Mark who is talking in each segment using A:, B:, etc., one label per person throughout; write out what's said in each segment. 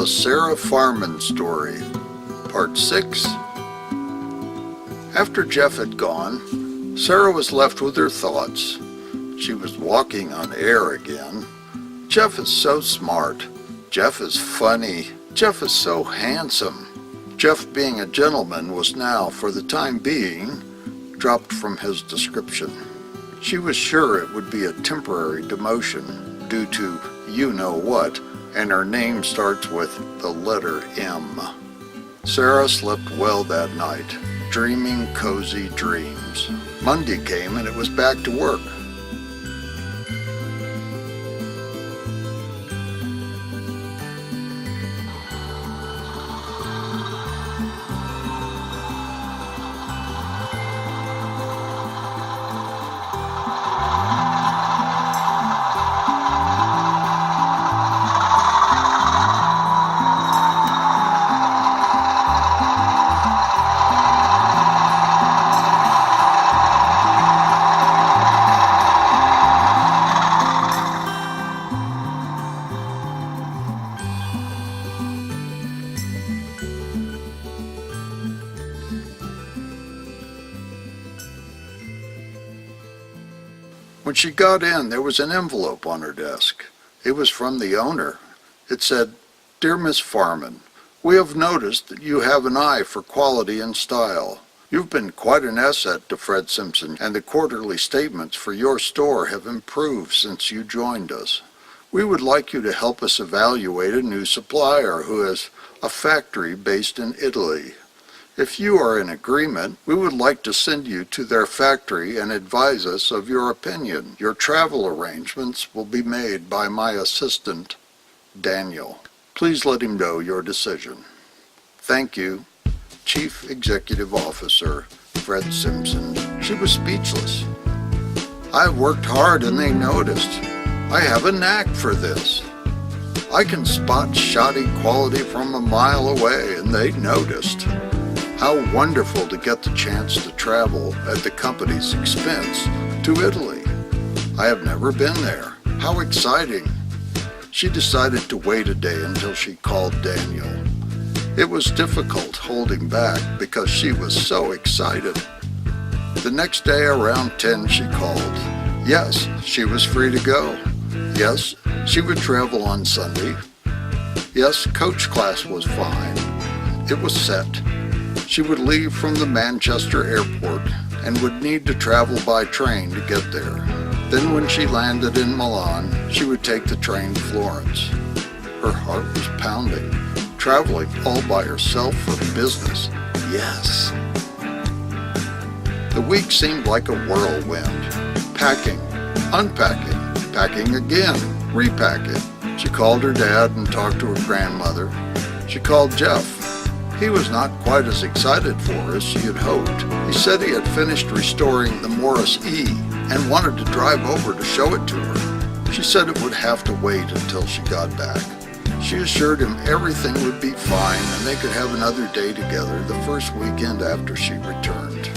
A: The Sarah Farman Story, Part 6. After Jeff had gone, Sarah was left with her thoughts. She was walking on air again. Jeff is so smart. Jeff is funny. Jeff is so handsome. Jeff, being a gentleman, was now, for the time being, dropped from his description. She was sure it would be a temporary demotion due to you-know-what, and her name starts with the letter M. Sarah slept well that night, dreaming cozy dreams. Monday came and it was back to work. When she got in, there was an envelope on her desk. It was from the owner. It said, "Dear Miss Farman, we have noticed that you have an eye for quality and style. You've been quite an asset to Fred Simpson, and the quarterly statements for your store have improved since you joined us. We would like you to help us evaluate a new supplier who has a factory based in Italy. If you are in agreement, we would like to send you to their factory and advise us of your opinion. Your travel arrangements will be made by my assistant, Daniel. Please let him know your decision. Thank you, Chief Executive Officer, Fred Simpson." She was speechless. "I've worked hard and they noticed. I have a knack for this. I can spot shoddy quality from a mile away and they noticed. How wonderful to get the chance to travel at the company's expense to Italy. I have never been there. How exciting." She decided to wait a day until she called Daniel. It was difficult holding back because she was so excited. The next day around 10 she called. Yes, she was free to go. Yes, she would travel on Sunday. Yes, coach class was fine. It was set. She would leave from the Manchester airport and would need to travel by train to get there. Then when she landed in Milan, she would take the train to Florence. Her heart was pounding, traveling all by herself for business. Yes. The week seemed like a whirlwind. Packing, unpacking, packing again, repacking. She called her dad and talked to her grandmother. She called Jeff. He was not quite as excited for her as she had hoped. He said he had finished restoring the Morris E and wanted to drive over to show it to her. She said it would have to wait until she got back. She assured him everything would be fine and they could have another day together the first weekend after she returned.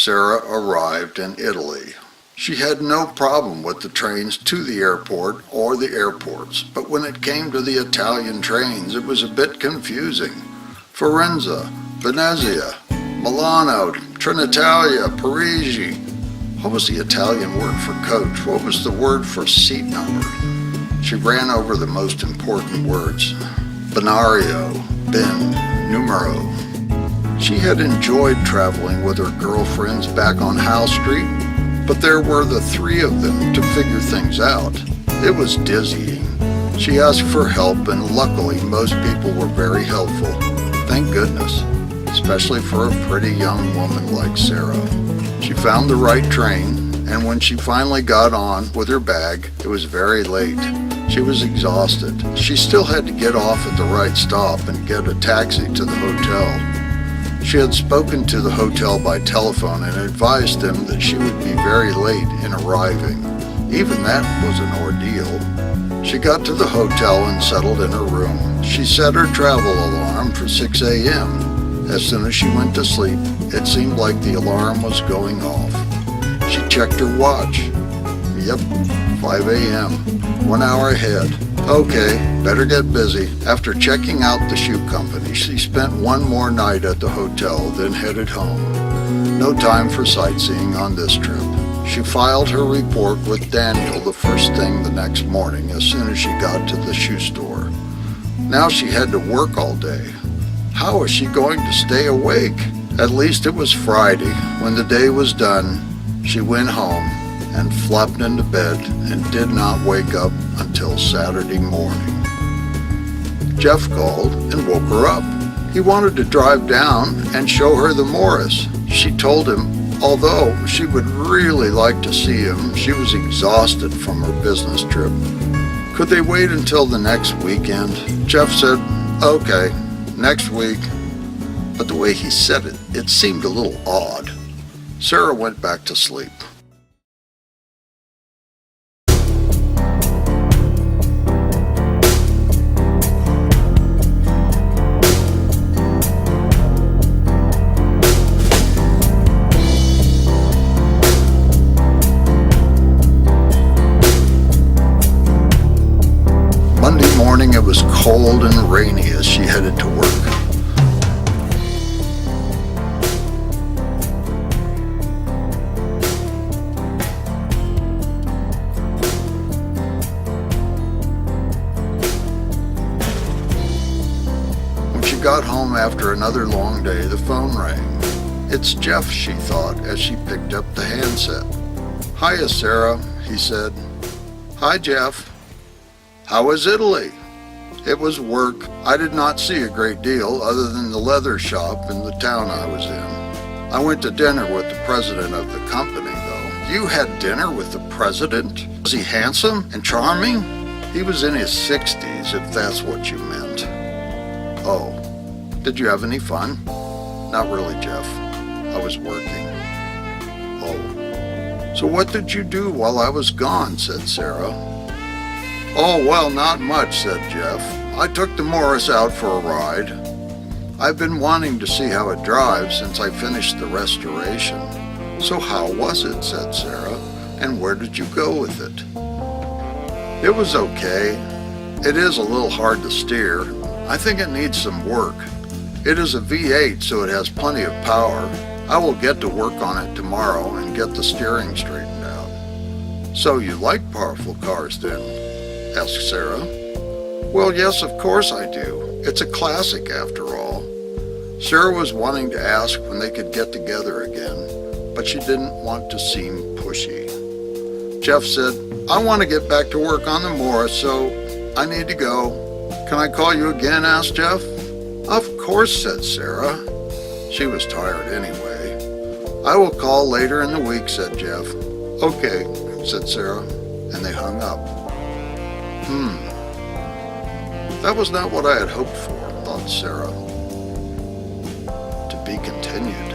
A: Sarah arrived in Italy. She had no problem with the trains to the airport or the airports, but when it came to the Italian trains, it was a bit confusing. Firenze, Venezia, Milano, Trenitalia, Parigi. What was the Italian word for coach? What was the word for seat number? She ran over the most important words. Binario, bin, numero. She had enjoyed traveling with her girlfriends back on Howe Street, but there were the three of them to figure things out. It was dizzying. She asked for help, and luckily most people were very helpful. Thank goodness, especially for a pretty young woman like Sarah. She found the right train, and when she finally got on with her bag, it was very late. She was exhausted. She still had to get off at the right stop and get a taxi to the hotel. She had spoken to the hotel by telephone and advised them that she would be very late in arriving. Even that was an ordeal. She got to the hotel and settled in her room. She set her travel alarm for 6 a.m. As soon as she went to sleep, it seemed like the alarm was going off. She checked her watch. Yep, 5 a.m., 1 hour ahead. Okay, better get busy. After checking out the shoe company, she spent one more night at the hotel, then headed home. No time for sightseeing on this trip. She filed her report with Daniel the first thing the next morning as soon as she got to the shoe store. Now she had to work all day. How was she going to stay awake? At least it was Friday. When the day was done, she went home and flopped into bed and did not wake up until Saturday morning. Jeff called and woke her up. He wanted to drive down and show her the Morris. She told him, although she would really like to see him, she was exhausted from her business trip. Could they wait until the next weekend? Jeff said, okay, next week. But the way he said it, it seemed a little odd. Sarah went back to sleep. Monday morning it was cold and rainy as she headed to work. When she got home after another long day, the phone rang. It's Jeff, she thought, as she picked up the handset. Hiya, Sarah, he said. Hi, Jeff. How was Italy? It was work. I did not see a great deal other than the leather shop in the town I was in. I went to dinner with the president of the company, though. You had dinner with the president? Was he handsome and charming? He was in his 60s, if that's what you meant. Oh, did you have any fun? Not really, Jeff. I was working. Oh. So what did you do while I was gone? Said Sarah. Oh, well, not much, said Jeff. I took the Morris out for a ride. I've been wanting to see how it drives since I finished the restoration. So how was it, said Sarah, and where did you go with it? It was okay. It is a little hard to steer. I think it needs some work. It is a V8, so it has plenty of power. I will get to work on it tomorrow and get the steering straightened out. So you like powerful cars then? Asked Sarah. Well, yes, of course I do. It's a classic after all. Sarah was wanting to ask when they could get together again, but she didn't want to seem pushy. Jeff said, I want to get back to work on the Morris, so I need to go. Can I call you again? Asked Jeff. Of course, said Sarah. She was tired anyway. I will call later in the week, said Jeff. Okay, said Sarah, and they hung up. That was not what I had hoped for, thought Sarah. To be continued.